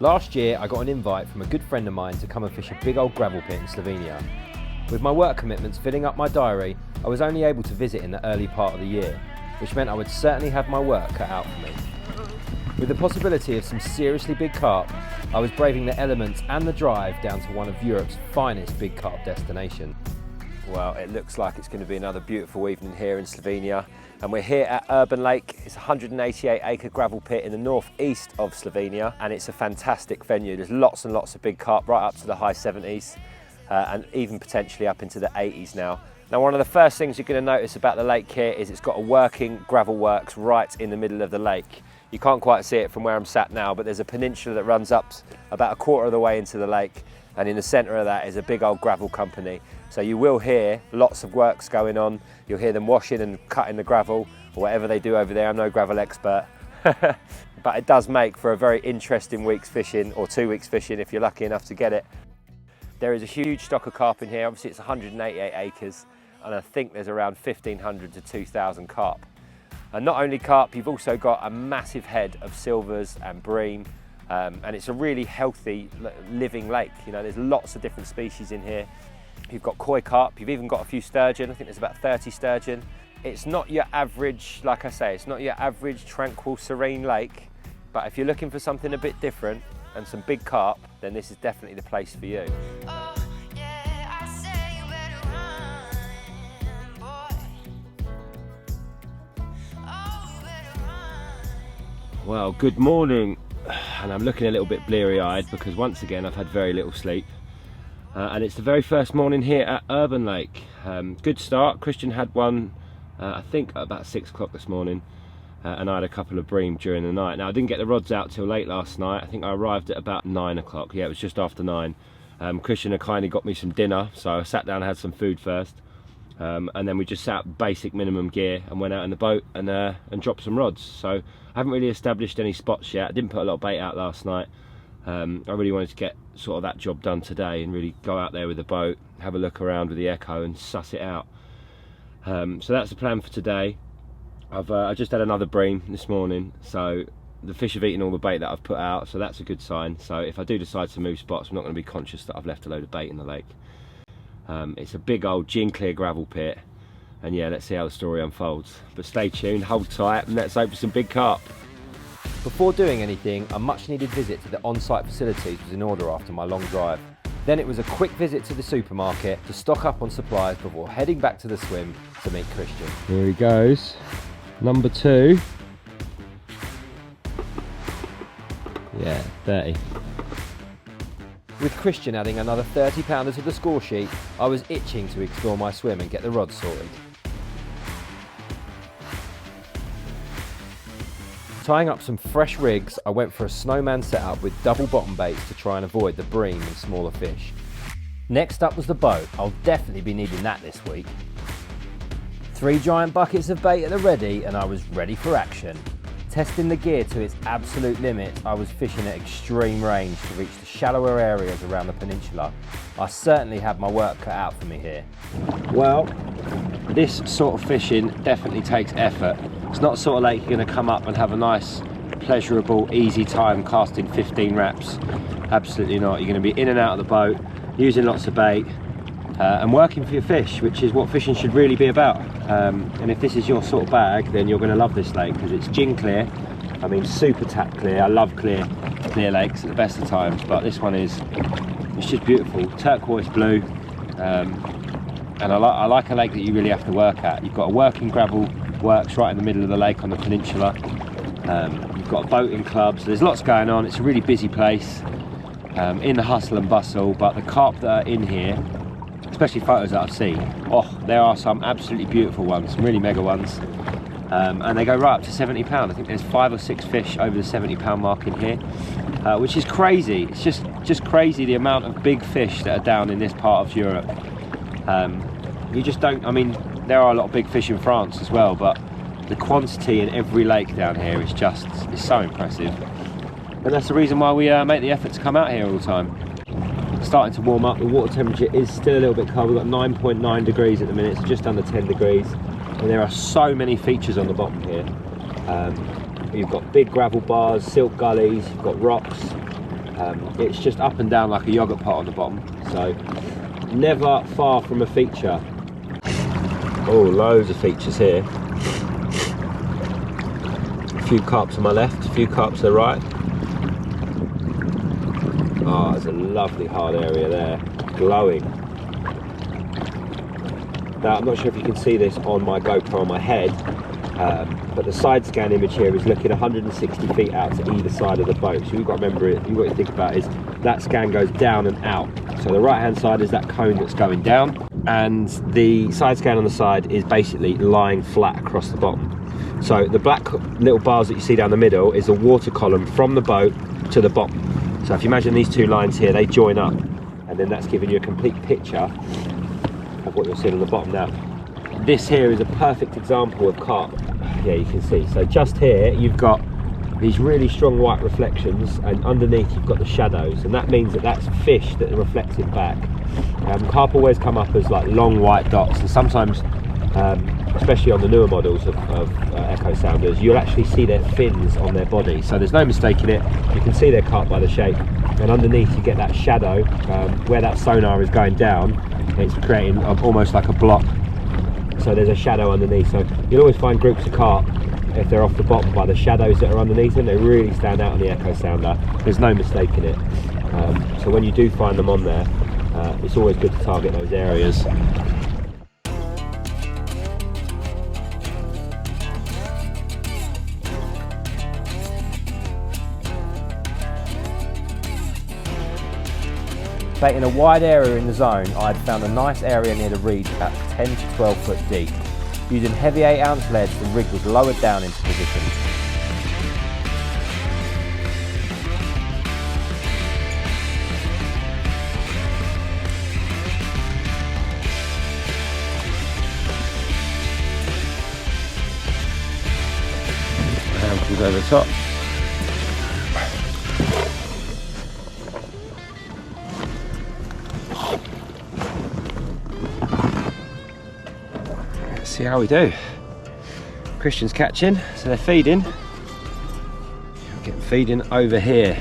Last year I got an invite from a good friend of mine to come and fish a big old gravel pit in Slovenia. With my work commitments filling up my diary, I was only able to visit in the early part of the year, which meant I would certainly have my work cut out for me. With the possibility of some seriously big carp, I was braving the elements and the drive down to one of Europe's finest big carp destinations. Well, it looks like it's going to be another beautiful evening here in Slovenia, and we're here at Urban Lake. It's a 188-acre gravel pit in the northeast of Slovenia, and it's a fantastic venue. There's lots and lots of big carp, right up to the high 70s, and even potentially up into the 80s now. Now, one of the first things you're going to notice about the lake here is it's got a working gravel works right in the middle of the lake. You can't quite see it from where I'm sat now, but there's a peninsula that runs up about a quarter of the way into the lake, and in the centre of that is a big old gravel company. So you will hear lots of works going on. You'll hear them washing and cutting the gravel, or whatever they do over there. I'm no gravel expert. But it does make for a very interesting week's fishing, or 2 weeks fishing if you're lucky enough to get it. There is a huge stock of carp in here. Obviously it's 188 acres, and I think there's around 1,500 to 2,000 carp. And not only carp, you've also got a massive head of silvers and bream, and it's a really healthy living lake. You know, there's lots of different species in here. You've got koi carp, you've even got a few sturgeon. I think there's about 30 sturgeon. It's not your average, like I say, it's not your average tranquil, serene lake, but if you're looking for something a bit different and some big carp, then this is definitely the place for you. Well, good morning, and I'm looking a little bit bleary-eyed because once again I've had very little sleep, and it's the very first morning here at Urban Lake. Good start. Kristian had one I think at about 6 o'clock this morning, and I had a couple of bream during the night. Now, I didn't get the rods out till late last night. I think I arrived at about 9 o'clock. Yeah, it was just after 9. Kristian had kindly got me some dinner, so I sat down and had some food first, and then we just sat basic minimum gear and went out in the boat and dropped some rods. So I haven't really established any spots yet. I didn't put a lot of bait out last night. I really wanted to get sort of that job done today and really go out there with the boat, have a look around with the Echo and suss it out. So that's the plan for today. I just had another bream this morning, so the fish have eaten all the bait that I've put out, so that's a good sign. So if I do decide to move spots, I'm not going to be conscious that I've left a load of bait in the lake. It's a big old gin clear gravel pit, and yeah, let's see how the story unfolds. But stay tuned, hold tight, and let's hope for some big carp. Before doing anything, a much needed visit to the on-site facilities was in order after my long drive. Then it was a quick visit to the supermarket to stock up on supplies before heading back to the swim to meet Kristian. Here he goes, number 2. Yeah, 30. With Kristian adding another 30 pounders to the score sheet, I was itching to explore my swim and get the rods sorted. Tying up some fresh rigs, I went for a snowman setup with double bottom baits to try and avoid the bream and smaller fish. Next up was the boat. I'll definitely be needing that this week. 3 giant buckets of bait at the ready, and I was ready for action. Testing the gear to its absolute limit, I was fishing at extreme range to reach the shallower areas around the peninsula. I certainly had my work cut out for me here. Well, this sort of fishing definitely takes effort. It's not the sort of lake you're going to come up and have a nice, pleasurable, easy time casting 15 wraps. Absolutely not. You're going to be in and out of the boat, using lots of bait, and working for your fish, which is what fishing should really be about. And if this is your sort of bag, then you're going to love this lake because it's gin clear. I mean, super tack clear. I love clear lakes at the best of times, but this one is, it's just beautiful. Turquoise blue, and I like a lake that you really have to work at. You've got a working gravel works right in the middle of the lake on the peninsula. You've got a boating club, so there's lots going on. It's a really busy place, in the hustle and bustle, but the carp that are in here, especially photos that I've seen, oh, there are some absolutely beautiful ones, some really mega ones, and they go right up to £70. I think there's 5 or 6 fish over the £70 mark in here, which is crazy. It's just crazy the amount of big fish that are down in this part of Europe. You just don't, I mean, there are a lot of big fish in France as well, but the quantity in every lake down here is just, it's so impressive. And that's the reason why we make the effort to come out here all the time. It's starting to warm up, the water temperature is still a little bit cold. We've got 9.9 degrees at the minute, so just under 10 degrees. And there are so many features on the bottom here. You've got big gravel bars, silt gullies, you've got rocks, It's just up and down like a yogurt pot on the bottom, so never far from a feature. Oh, loads of features here. A few carps on my left, a few carps to the right. Oh, there's a lovely hard area there, glowing. Now, I'm not sure if you can see this on my GoPro on my head, but the side scan image here is looking 160 feet out to either side of the boat. So you've got to remember, what you think about is that scan goes down and out. So the right hand side is that cone that's going down, and the side scan on the side is basically lying flat across the bottom. So the black little bars that you see down the middle is a water column from the boat to the bottom. So if you imagine these two lines here, they join up, and then that's giving you a complete picture of what you're seeing on the bottom. Now, this here is a perfect example of carp. Yeah, you can see. So just here, you've got these really strong white reflections, and underneath you've got the shadows, and that means that that's fish that are reflecting back. Carp always come up as like long white dots, and sometimes, especially on the newer models of echo sounders, you'll actually see their fins on their body. So there's no mistaking it. You can see their carp by the shape, and underneath you get that shadow where that sonar is going down. It's creating almost like a block. So there's a shadow underneath. So you'll always find groups of carp, if they're off the bottom, by the shadows that are underneath them. They really stand out on the echo sounder. There's no mistaking it. So when you do find them on there, it's always good to target those areas. Baiting a wide area in the zone, I had found a nice area near the reeds about 10 to 12 foot deep. Using heavy 8-ounce leads, the rig was lowered down into position. And comes over the top. See how we do. Kristian's catching, so they're feeding. Getting feeding over here.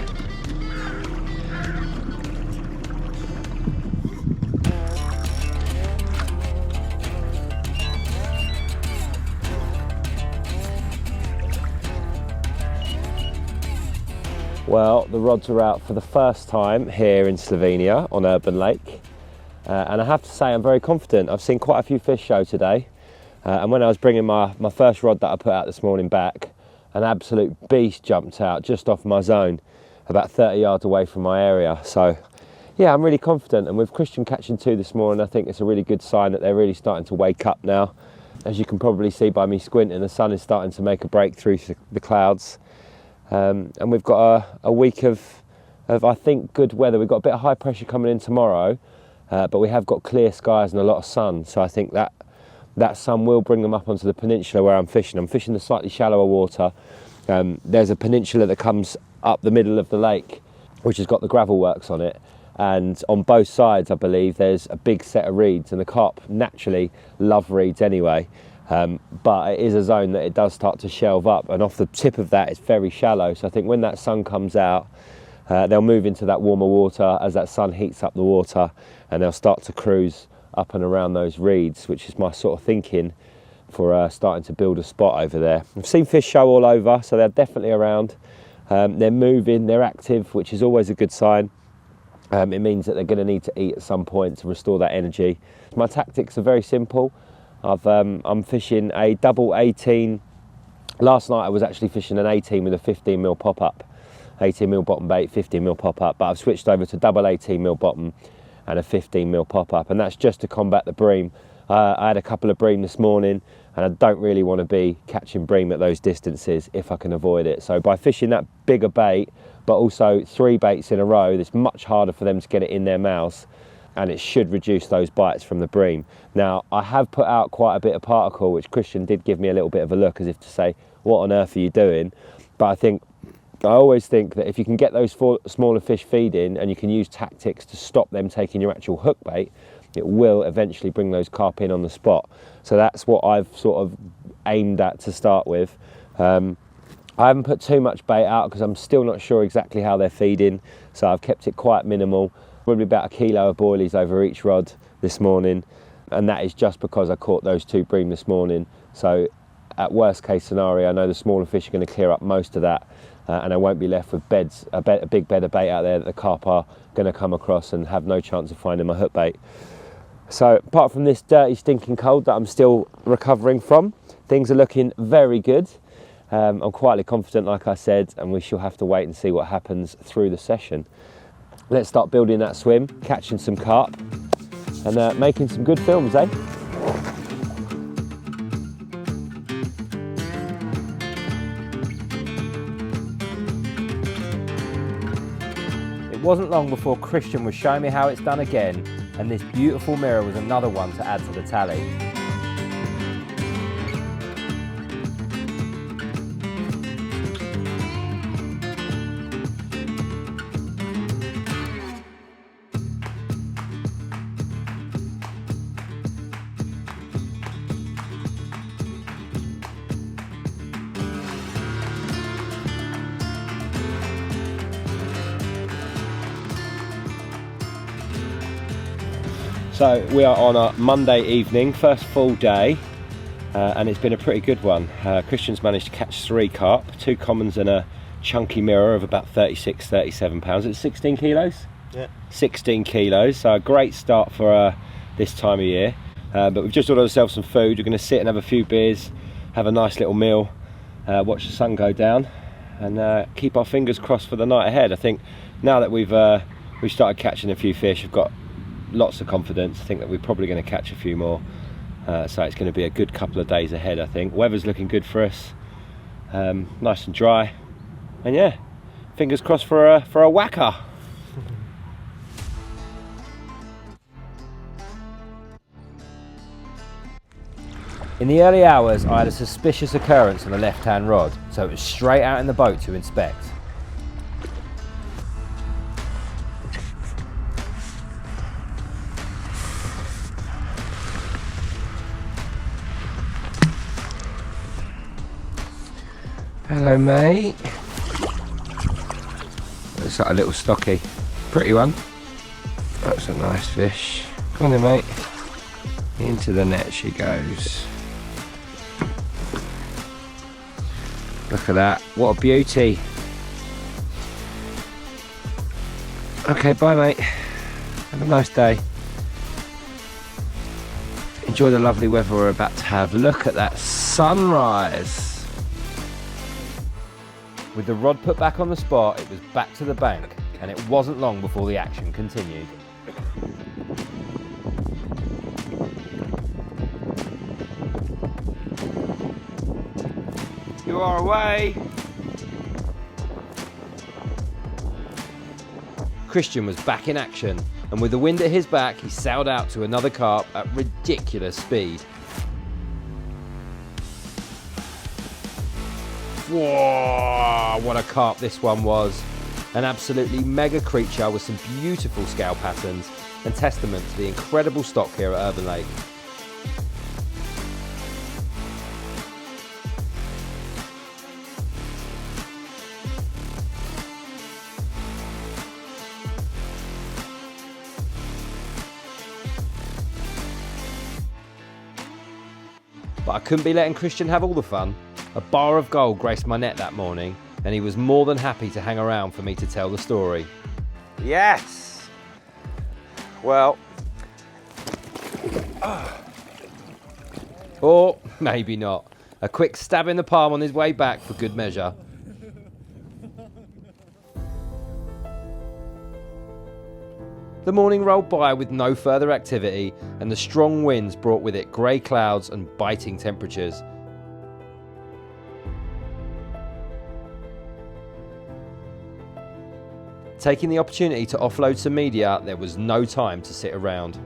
Well, the rods are out for the first time here in Slovenia on Urban Lake, and I have to say I'm very confident. I've seen quite a few fish show today. And when I was bringing my first rod that I put out this morning back, an absolute beast jumped out just off my zone, about 30 yards away from my area. So yeah, I'm really confident. And with Kristian catching 2 this morning, I think it's a really good sign that they're really starting to wake up now. As you can probably see by me squinting, the sun is starting to make a break through the clouds. And we've got a week of I think good weather. We've got a bit of high pressure coming in tomorrow, but we have got clear skies and a lot of sun. So I think that sun will bring them up onto the peninsula where I'm fishing. I'm fishing the slightly shallower water. There's a peninsula that comes up the middle of the lake, which has got the gravel works on it. And on both sides, I believe, there's a big set of reeds, and the carp naturally love reeds anyway. But it is a zone that it does start to shelve up, and off the tip of that it's very shallow. So I think when that sun comes out, they'll move into that warmer water as that sun heats up the water, and they'll start to cruise up and around those reeds, which is my sort of thinking for starting to build a spot over there. I've seen fish show all over, so they're definitely around. They're moving, they're active, which is always a good sign. It means that they're going to need to eat at some point to restore that energy. My tactics are very simple. I'm fishing a double 18. Last night I was actually fishing an 18 with a 15mm pop-up. 18mm bottom bait, 15mm pop-up, but I've switched over to double 18mm bottom and a 15mm pop-up, and that's just to combat the bream. I had a couple of bream this morning, and I don't really want to be catching bream at those distances if I can avoid it. So by fishing that bigger bait, but also 3 baits in a row, it's much harder for them to get it in their mouths, and it should reduce those bites from the bream. Now, I have put out quite a bit of particle, which Kristian did give me a little bit of a look as if to say, what on earth are you doing? But I always think that if you can get those smaller fish feeding and you can use tactics to stop them taking your actual hook bait, it will eventually bring those carp in on the spot. So that's what I've sort of aimed at to start with. I haven't put too much bait out because I'm still not sure exactly how they're feeding, so I've kept it quite minimal. Probably about 1 kilo of boilies over each rod this morning, and that is just because I caught those 2 bream this morning. So at worst case scenario, I know the smaller fish are going to clear up most of that, and I won't be left with a big bed of bait out there that the carp are going to come across and have no chance of finding my hook bait. So apart from this dirty stinking cold that I'm still recovering from, things are looking very good. I'm quietly confident, like I said, and we shall have to wait and see what happens through the session. Let's start building that swim, catching some carp, and making some good films, eh? It wasn't long before Kristian was showing me how it's done again, and this beautiful mirror was another one to add to the tally. So we are on a Monday evening, first full day, and it's been a pretty good one. Kristian's managed to catch 3 carp, 2 commons and a chunky mirror of about 36, 37 pounds. It's 16 kilos? Yeah. 16 kilos, so a great start for this time of year. But we've just ordered ourselves some food. We're going to sit and have a few beers, have a nice little meal, watch the sun go down, and keep our fingers crossed for the night ahead. I think now that we've started catching a few fish, we've got lots of confidence. I think that we're probably going to catch a few more, so it's going to be a good couple of days ahead. I think weather's looking good for us, nice and dry, and yeah, fingers crossed for a whacker. In the early hours I had a suspicious occurrence on the left hand rod, so it was straight out in the boat to inspect. Hello mate. Looks like a little stocky. Pretty one. That's a nice fish. Come on then mate. Into the net she goes. Look at that. What a beauty. Okay, bye mate. Have a nice day. Enjoy the lovely weather we're about to have. Look at that sunrise. With the rod put back on the spot, it was back to the bank, and it wasn't long before the action continued. You are away! Kristian was back in action, and with the wind at his back, he sailed out to another carp at ridiculous speed. Whoa, what a carp this one was. An absolutely mega creature with some beautiful scale patterns and testament to the incredible stock here at Urban Lake. But I couldn't be letting Kristian have all the fun. A bar of gold graced my net that morning, and he was more than happy to hang around for me to tell the story. Yes! Well... or maybe not. A quick stab in the palm on his way back for good measure. The morning rolled by with no further activity, and the strong winds brought with it grey clouds and biting temperatures. Taking the opportunity to offload some media, there was no time to sit around.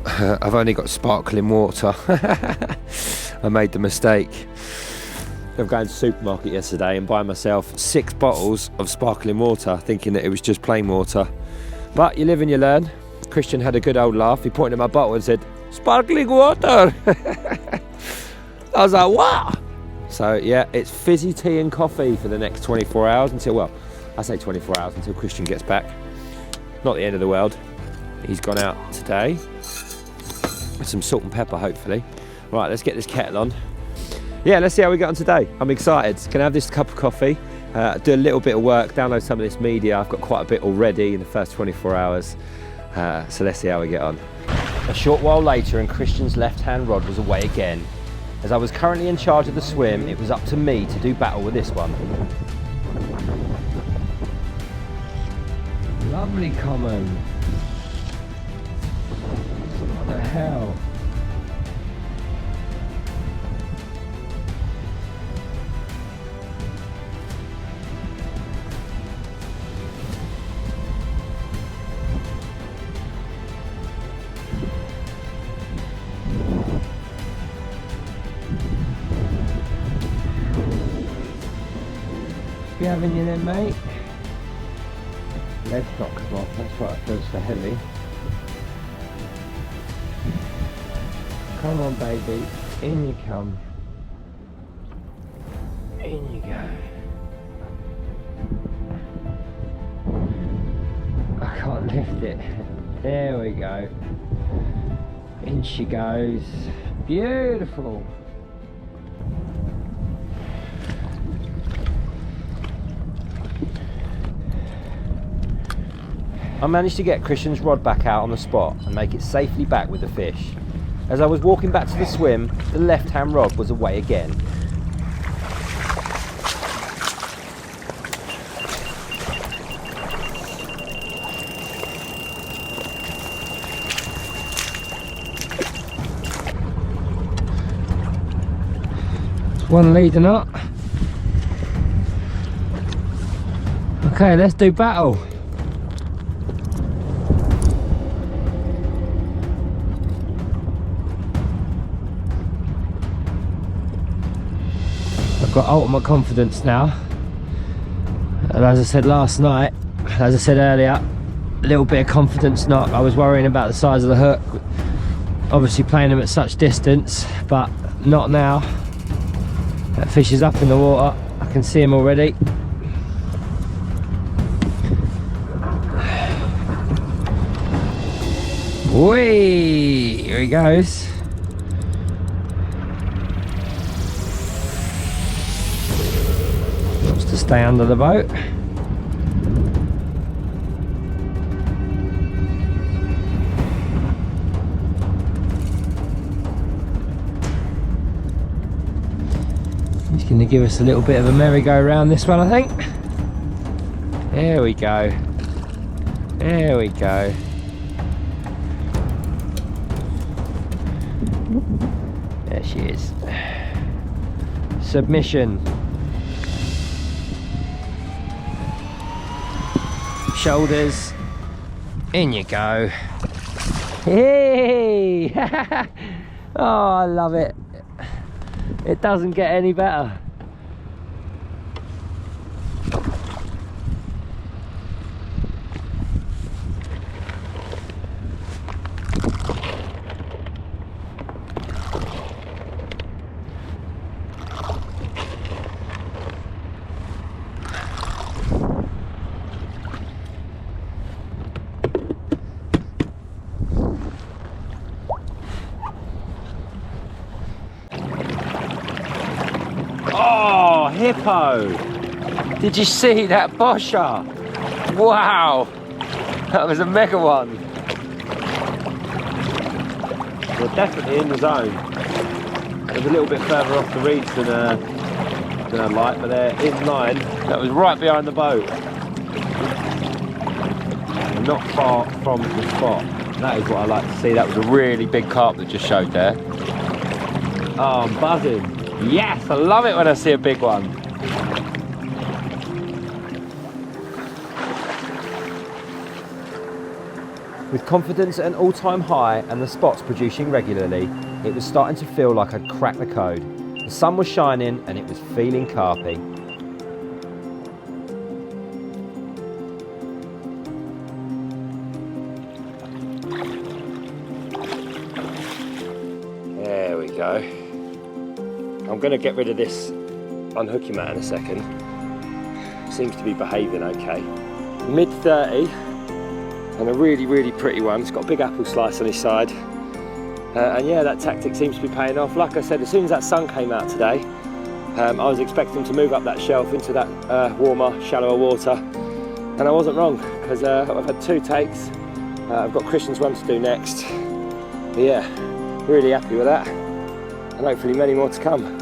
I've only got sparkling water. I made the mistake of going to the supermarket yesterday and buying myself 6 bottles of sparkling water, thinking that it was just plain water. But you live and you learn. Kristian had a good old laugh. He pointed at my bottle and said, sparkling water. I was like, what? So yeah, it's fizzy tea and coffee for the next 24 hours until, well, I say 24 hours until Kristian gets back. Not the end of the world. He's gone out today with some salt and pepper, hopefully. Right, let's get this kettle on. Yeah, let's see how we get on today. I'm excited. Can I have this cup of coffee? Do a little bit of work, download some of this media. I've got quite a bit already in the first 24 hours. So let's see how we get on. A short while later and Kristian's left-hand rod was away again. As I was currently in charge of the swim, it was up to me to do battle with this one. Lovely common. What the hell? You having you then, mate? Legs not come off, that's why it feels so heavy. Come on, baby, in you come. In you go. I can't lift it. There we go. In she goes. Beautiful. I managed to get Kristian's rod back out on the spot and make it safely back with the fish. As I was walking back to the swim, the left-hand rod was away again. One lead or not? Okay, let's do battle. Got ultimate confidence now, and as I said last night, as I said earlier, a little bit of confidence knock. I was worrying about the size of the hook, obviously playing them at such distance, but not now. That fish is up in the water, I can see him already. Whee! Here he goes. To stay under the boat. He's going to give us a little bit of a merry-go-round this one, I think. There we go. There we go. There she is. Submission. Shoulders, in you go. Hey! Oh, I love it. It doesn't get any better. Oh, hippo! Did you see that bosher? Wow! That was a mega one. We're definitely in the zone. It was a little bit further off the reeds than I'd like, but they're in line. That was right behind the boat. Not far from the spot. That is what I like to see. That was a really big carp that just showed there. Oh, I'm buzzing. Yes, I love it when I see a big one. With confidence at an all-time high and the spots producing regularly, it was starting to feel like I'd cracked the code. The sun was shining and it was feeling carpy. going to get rid of this unhooking mat in a second. Seems to be behaving okay. Mid 30 and a really pretty one. It's got a big apple slice on his side. And yeah, that tactic seems to be paying off. Like I said, as soon as that sun came out today, I was expecting to move up that shelf into that warmer, shallower water. And I wasn't wrong, because I've had 2 takes. I've got Kristian's one to do next. But yeah, really happy with that. And hopefully many more to come.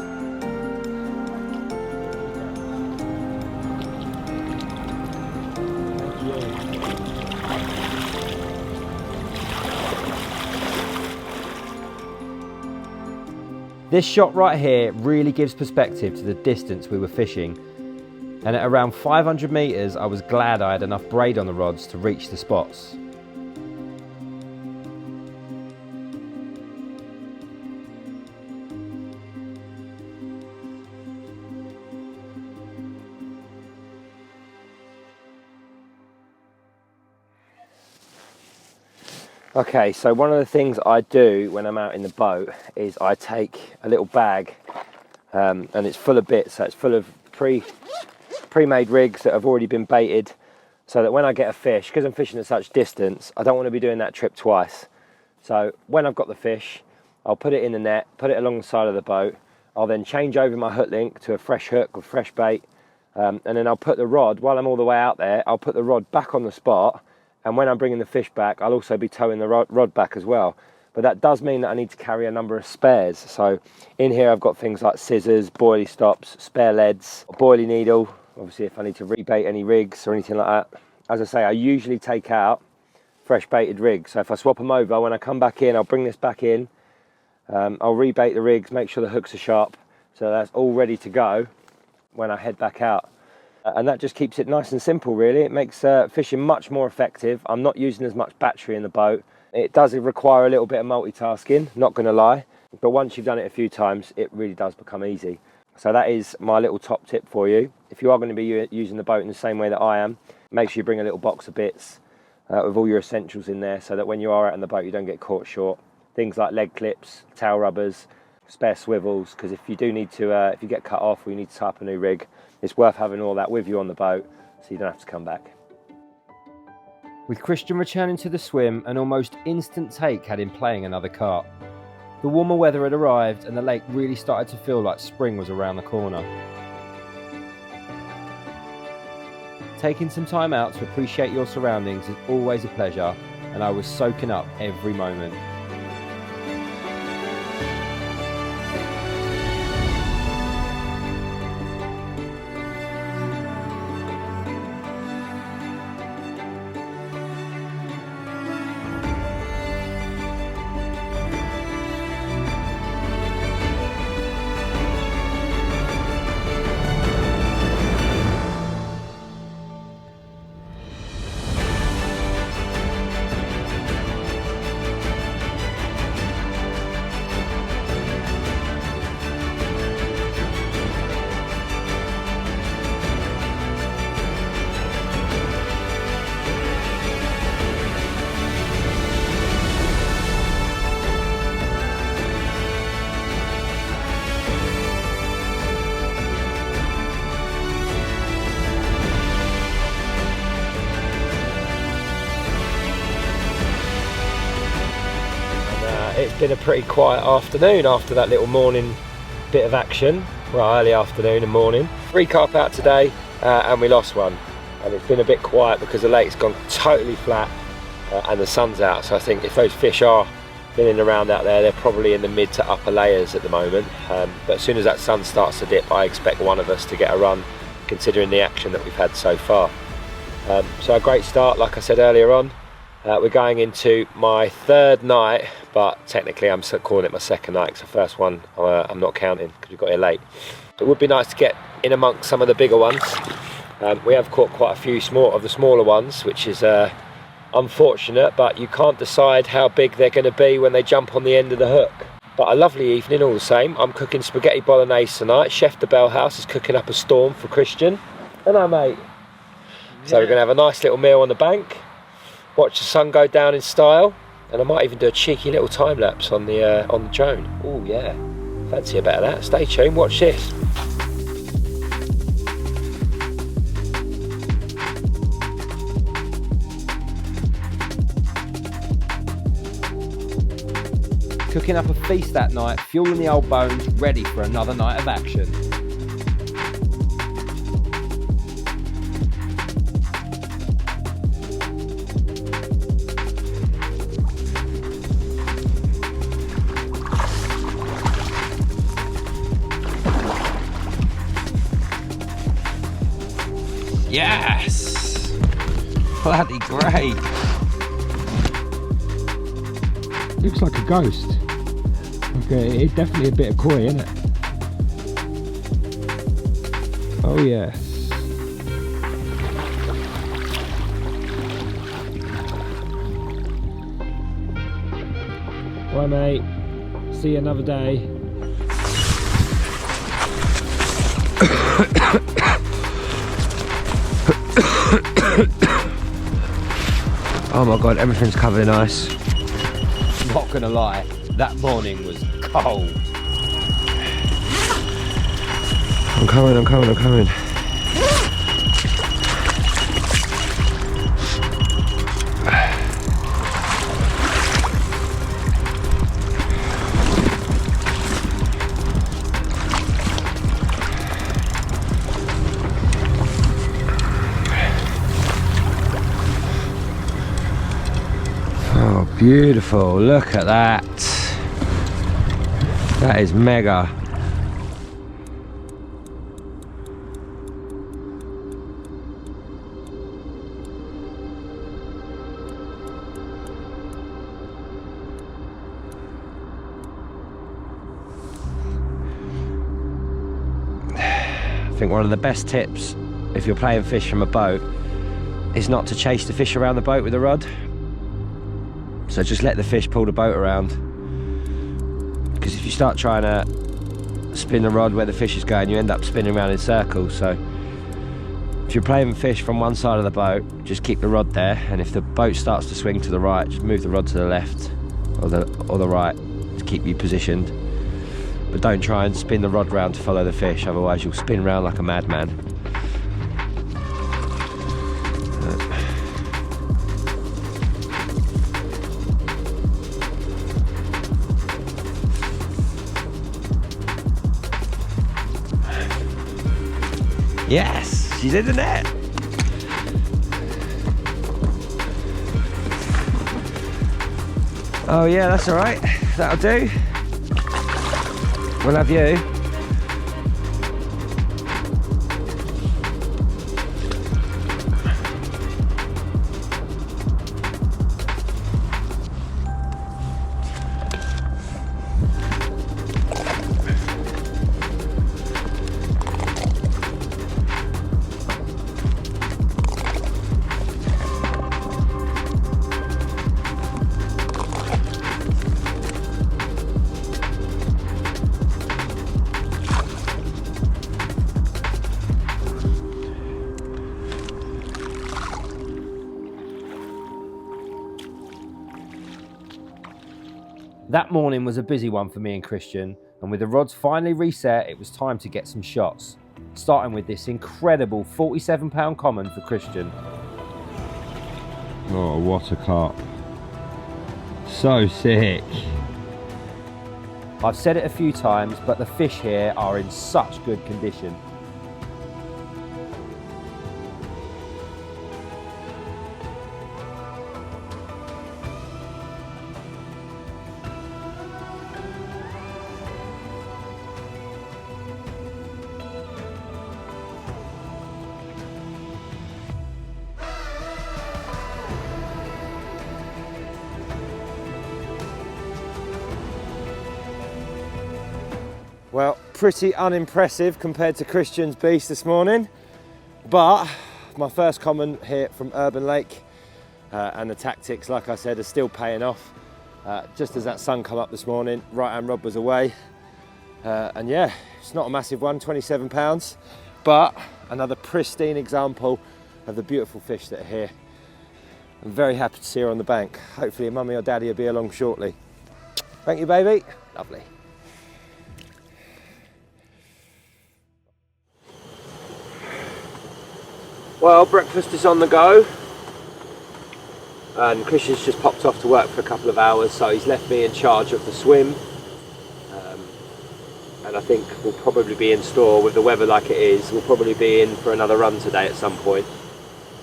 This shot right here really gives perspective to the distance we were fishing, and at around 500 metres I was glad I had enough braid on the rods to reach the spots. Okay, so one of the things I do when I'm out in the boat is I take a little bag and it's full of bits, so it's full of pre-made rigs that have already been baited, so that when I get a fish, because I'm fishing at such distance, I don't want to be doing that trip twice. So when I've got the fish, I'll put it in the net, put it along the side of the boat, I'll then change over my hook link to a fresh hook with fresh bait, and then I'll put the rod, while I'm all the way out there, I'll put the rod back on the spot. And when I'm bringing the fish back, I'll also be towing the rod back as well. But that does mean that I need to carry a number of spares. So in here I've got things like scissors, boilie stops, spare leads, a boilie needle, obviously if I need to rebait any rigs or anything like that. As I say, I usually take out fresh baited rigs. So if I swap them over, when I come back in, I'll bring this back in, I'll rebait the rigs, make sure the hooks are sharp, so that's all ready to go when I head back out. And that just keeps it nice and simple, really. It makes fishing much more effective. I'm not using as much battery in the boat. It does require a little bit of multitasking, not going to lie. But once you've done it a few times, it really does become easy. So that is my little top tip for you. If you are going to be using the boat in the same way that I am, make sure you bring a little box of bits with all your essentials in there, so that when you are out in the boat, you don't get caught short. Things like leg clips, tail rubbers, spare swivels, because if you do need to, if you get cut off or you need to tie up a new rig, it's worth having all that with you on the boat, so you don't have to come back. With Kristian returning to the swim, an almost instant take had him playing another carp. The warmer weather had arrived and the lake really started to feel like spring was around the corner. Taking some time out to appreciate your surroundings is always a pleasure, and I was soaking up every moment. It's been a pretty quiet afternoon after that little morning bit of action. Well, early afternoon and morning. 3 carp out today and we lost one. And it's been a bit quiet because the lake's gone totally flat and the sun's out. So I think if those fish are milling around out there, they're probably in the mid to upper layers at the moment. But as soon as that sun starts to dip, I expect one of us to get a run, considering the action that we've had so far. So a great start, like I said earlier on. We're going into my 3rd night, but technically I'm still calling it my 2nd night, because the first one I'm not counting because we got here late. It would be nice to get in amongst some of the bigger ones. We have caught quite a few of the smaller ones, which is unfortunate, but you can't decide how big they're going to be when they jump on the end of the hook. But a lovely evening all the same. I'm cooking spaghetti bolognese tonight. Chef de Bell House is cooking up a storm for Kristian. Hello, mate. Yeah. So we're going to have a nice little meal on the bank, watch the sun go down in style, and I might even do a cheeky little time lapse on the drone. Oh yeah. Fancy a bit of that. Stay tuned, watch this. Cooking up a feast that night, fueling the old bones, ready for another night of action. Yes! Bloody great! Looks like a ghost. Okay, it's definitely a bit of koi, isn't it? Oh yes. Bye mate. See you another day. Oh my god, everything's covered in ice. Not gonna lie, that morning was cold. I'm coming. Oh, beautiful, look at that. That is mega. I think one of the best tips if you're playing fish from a boat is not to chase the fish around the boat with a rod. So just let the fish pull the boat around, because if you start trying to spin the rod where the fish is going, you end up spinning around in circles. So if you're playing fish from one side of the boat, just keep the rod there, and if the boat starts to swing to the right, just move the rod to the left or the right to keep you positioned. But don't try and spin the rod round to follow the fish, otherwise you'll spin around like a madman. Yes, she's in the net. Oh yeah, that's all right. That'll do. We'll have you. That morning was a busy one for me and Kristian, and with the rods finally reset, it was time to get some shots. Starting with this incredible 47-pound common for Kristian. Oh, what a carp. So sick. I've said it a few times, but the fish here are in such good condition. Well, pretty unimpressive compared to Kristian's beast this morning, but my first common here from Urban Lake, and the tactics, like I said, are still paying off. Just as that sun come up this morning, right hand rod was away, and yeah, it's not a massive one, 27 pounds, but another pristine example of the beautiful fish that are here. I'm very happy to see her on the bank. Hopefully mummy or daddy will be along shortly. Thank you, baby. Lovely. Well, breakfast is on the go, and Kristian's just popped off to work for a couple of hours, so he's left me in charge of the swim. And I think we'll probably be in store with the weather like it is. We'll probably be in for another run today at some point,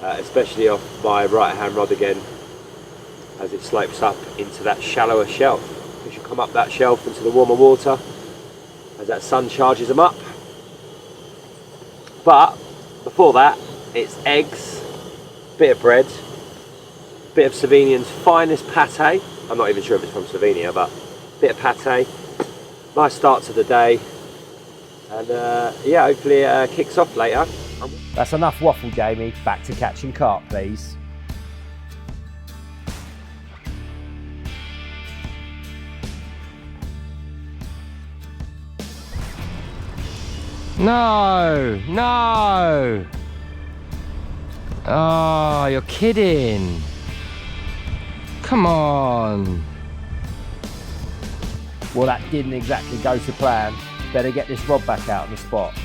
especially off my right hand rod again, as it slopes up into that shallower shelf. We should come up that shelf into the warmer water as that sun charges them up. But before that, it's eggs, bit of bread, bit of Slovenian's finest pate. I'm not even sure if it's from Slovenia, but bit of pate. Nice start to the day, and yeah, hopefully it kicks off later. That's enough waffle, Jamie. Back to catching carp, please. No, no! Oh, you're kidding. Come on. Well, that didn't exactly go to plan. Better get this rod back out on the spot.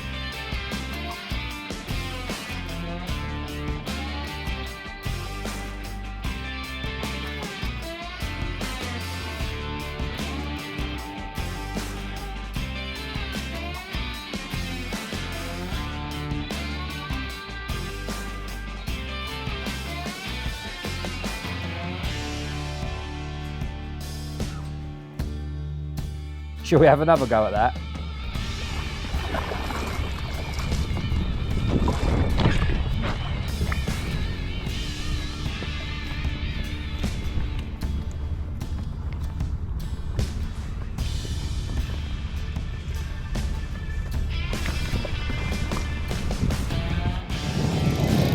Shall we have another go at that?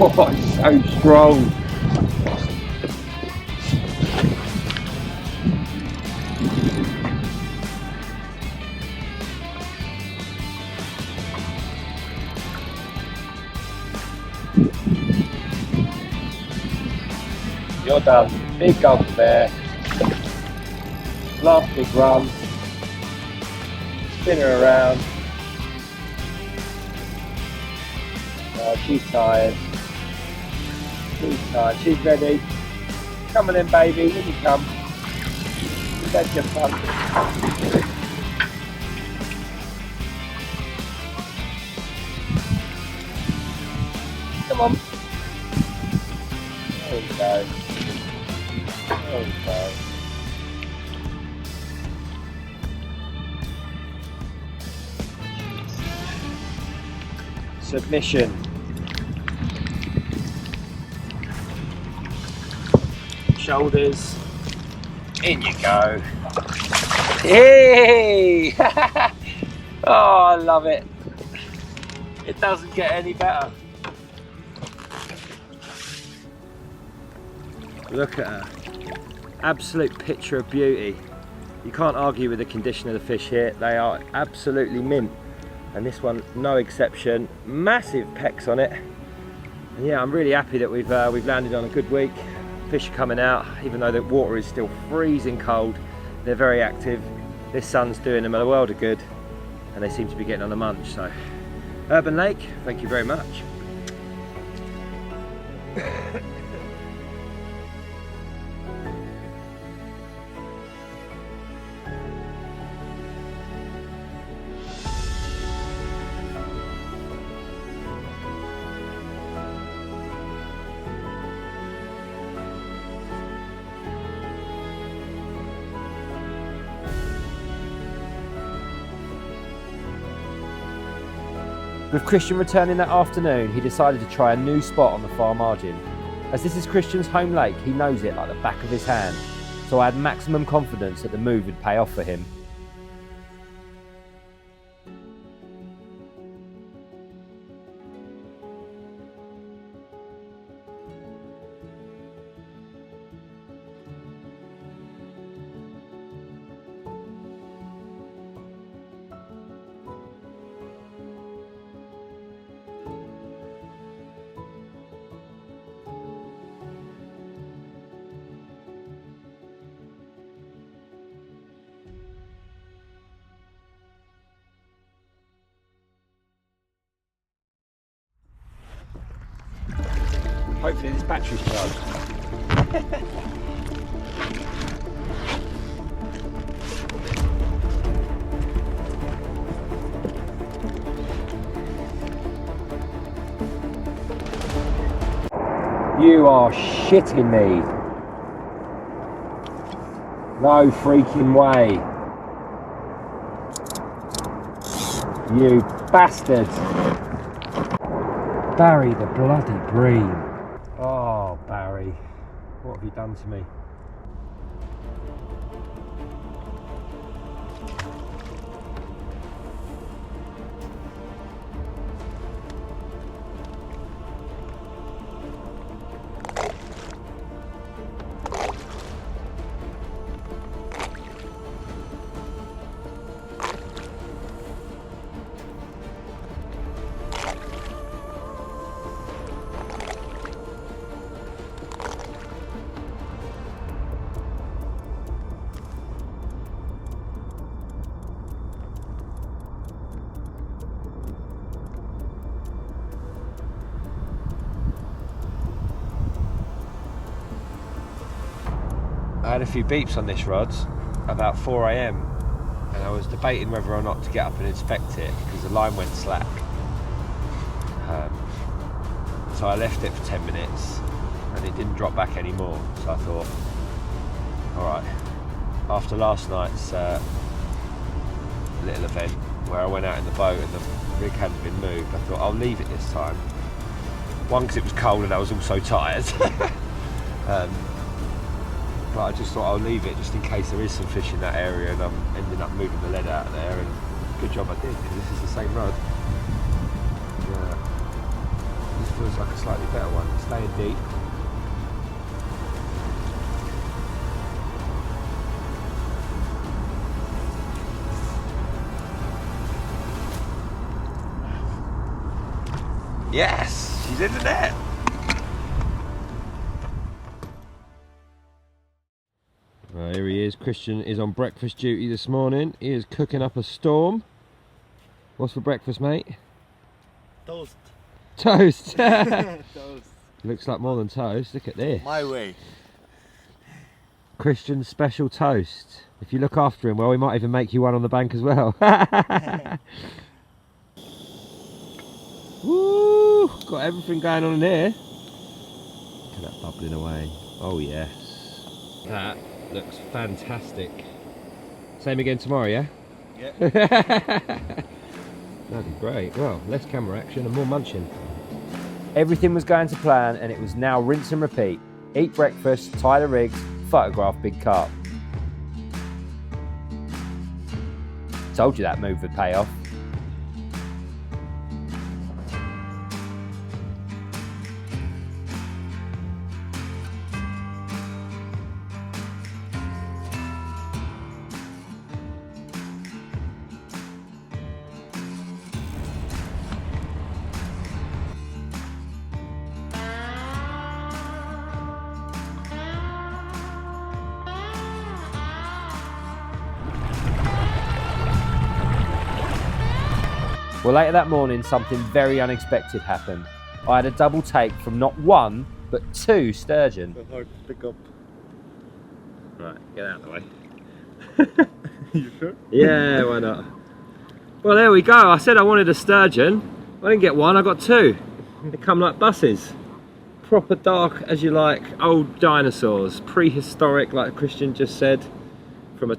Oh, it's so strong. You're done. Big gulp there. Last big run. Spin her around. Oh, she's tired. She's tired. She's ready. Come on in, baby. When you come. That's your fun. Come on. There we go. There we go. Submission. Shoulders. In you go. Hey! Oh, I love it. It doesn't get any better. Look at her. Absolute picture of beauty. You can't argue with the condition of the fish here. They are absolutely mint. And this one, no exception. Massive pecks on it. And yeah, I'm really happy that we've landed on a good week. Fish are coming out, even though the water is still freezing cold. They're very active. This sun's doing them a world of good, and they seem to be getting on a munch. So, Urban Lake, thank you very much. With Kristian returning that afternoon, he decided to try a new spot on the far margin. As this is Kristian's home lake, he knows it like the back of his hand, so I had maximum confidence that the move would pay off for him. Hopefully this battery's charged. You are shitting me. No freaking way. You bastard. Barry the bloody bream. Oh, Barry. What have you done to me? I had a few beeps on this rod about 4 AM and I was debating whether or not to get up and inspect it because the line went slack. So I left it for 10 minutes and it didn't drop back anymore. So I thought, alright, after last night's little event where I went out in the boat and the rig hadn't been moved, I thought I'll leave it this time. One, because it was cold and I was also tired. But I just thought I'll leave it just in case there is some fish in that area and I'm ending up moving the lead out of there, and good job I did because this is the same rod. This feels like a slightly better one, it's staying deep. Yes, she's in the net. Here he is. Kristian is on breakfast duty this morning. He is cooking up a storm. What's for breakfast, mate? Toast. Toast! Toast. Looks like more than toast. Look at this. My way. Kristian's special toast. If you look after him well, we might even make you one on the bank as well. Woo! Got everything going on in here. Look at that bubbling away. Oh yes. That looks fantastic. Same again tomorrow, yeah? Yeah. That'd be great. Well, less camera action and more munching. Everything was going to plan and it was now rinse and repeat. Eat breakfast, tie the rigs, photograph big carp. Told you that move would pay off. Well, later that morning, something very unexpected happened. I had a double take from not one, but two sturgeon. Hard to pick up. Right, get out of the way. You sure? Yeah, why not? Well, there we go. I said I wanted a sturgeon. I didn't get one, I got two. They come like buses. Proper dark, as you like, old dinosaurs. Prehistoric, like Kristian just said. From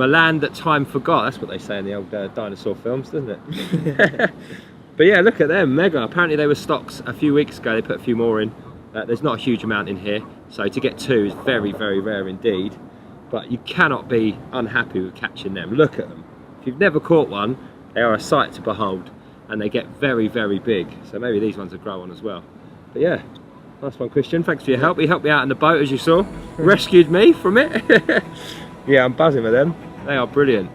a land that time forgot. That's what they say in the old dinosaur films, doesn't it? But yeah, look at them, mega. Apparently they were stocked a few weeks ago. They put a few more in. There's not a huge amount in here, so to get two is very, very rare indeed. But you cannot be unhappy with catching them. Look at them. If you've never caught one, they are a sight to behold, and they get very, very big. So maybe these ones will grow on as well. But yeah, nice one, Kristian. Thanks for your help. You helped me out in the boat, as you saw. Rescued me from it. Yeah, I'm buzzing with them. They are brilliant.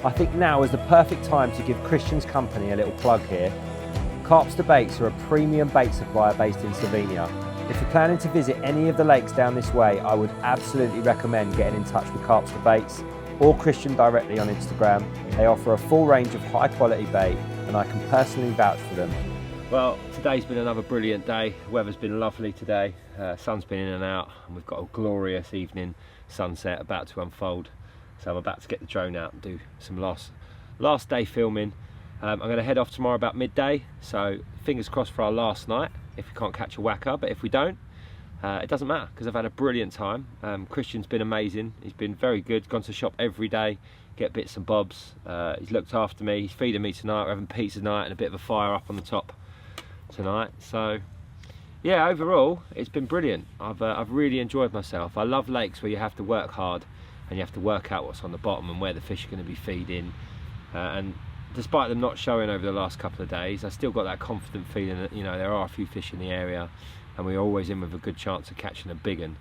I think now is the perfect time to give Kristian's company a little plug here. Carpster Baits are a premium bait supplier based in Slovenia. If you're planning to visit any of the lakes down this way, I would absolutely recommend getting in touch with Carpster Baits or Kristian directly on Instagram. They offer a full range of high quality bait and I can personally vouch for them. Well, today's been another brilliant day. The weather's been lovely today. Sun's been in and out and we've got a glorious evening sunset about to unfold. So I'm about to get the drone out and do some last day filming. I'm going to head off tomorrow about midday, so fingers crossed for our last night if we can't catch a whacker, but if we don't, it doesn't matter because I've had a brilliant time. Kristian's been amazing, he's been very good, gone to shop every day, get bits and bobs, he's looked after me, he's feeding me tonight, we're having pizza tonight and a bit of a fire up on the top tonight. So yeah, overall it's been brilliant. I've really enjoyed myself. I love lakes where you have to work hard and you have to work out what's on the bottom and where the fish are going to be feeding, and despite them not showing over the last couple of days, I still got that confident feeling that, you know, there are a few fish in the area and we're always in with a good chance of catching a big one.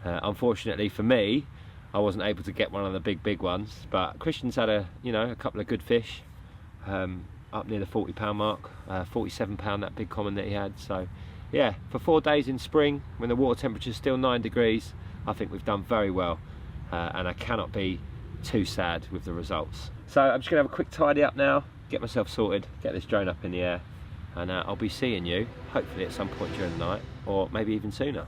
Unfortunately for me, I wasn't able to get one of the big ones, but Kristian's had a couple of good fish up near the 40 pound mark, 47 pound that big common that he had. So yeah, for 4 days in spring when the water temperature is still 9 degrees, I think we've done very well, and I cannot be too sad with the results. So I'm just gonna have a quick tidy up now, get myself sorted, get this drone up in the air, and I'll be seeing you hopefully at some point during the night, or maybe even sooner.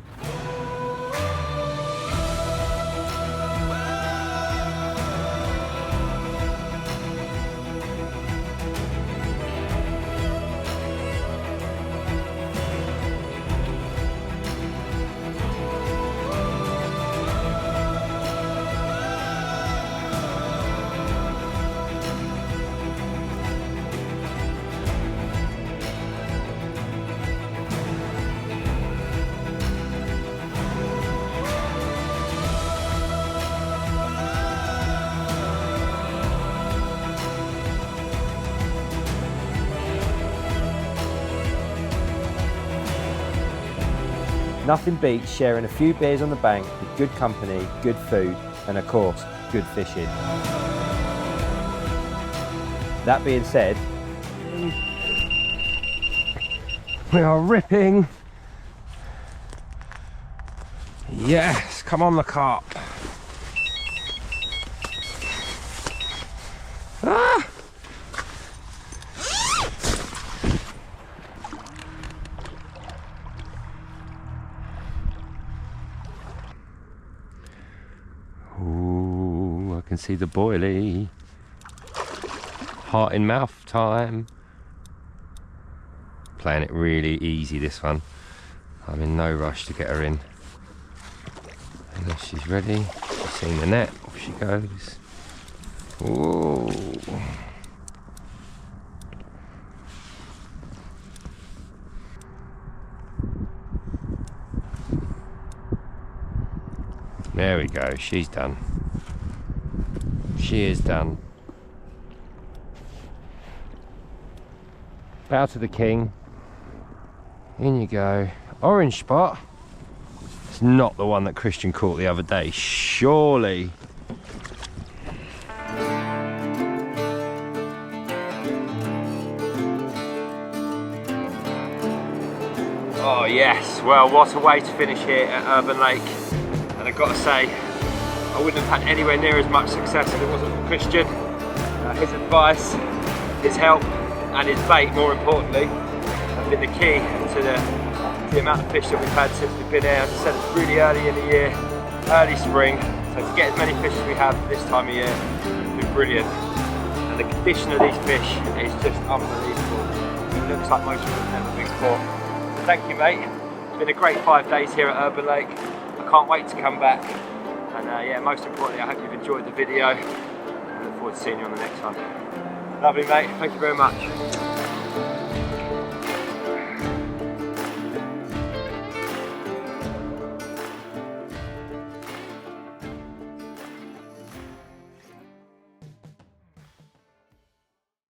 Nothing beats sharing a few beers on the bank with good company, good food, and of course, good fishing. That being said, we are ripping. Yes, come on the carp. Ah! Ooh, I can see the boilie. Heart in mouth time. Playing it really easy, this one. I'm in no rush to get her in. Unless she's ready. She's seen the net, off she goes. Ooh. There we go, she's done. She is done. Bow to the king. In you go. Orange spot. It's not the one that Kristian caught the other day, surely. Oh yes, well, what a way to finish here at Urban Lake. And I've got to say, I wouldn't have had anywhere near as much success if it wasn't for Kristian. His advice, his help, and his bait, more importantly, have been the key to the amount of fish that we've had since we've been here. As I said, it's really early in the year, early spring, so to get as many fish as we have this time of year has been brilliant. And the condition of these fish is just unbelievable. It looks like most of them have never been caught. So thank you, mate. It's been a great 5 days here at Urban Lake. I can't wait to come back. And yeah, most importantly, I hope you've enjoyed the video. I look forward to seeing you on the next one. Lovely, mate. Thank you very much.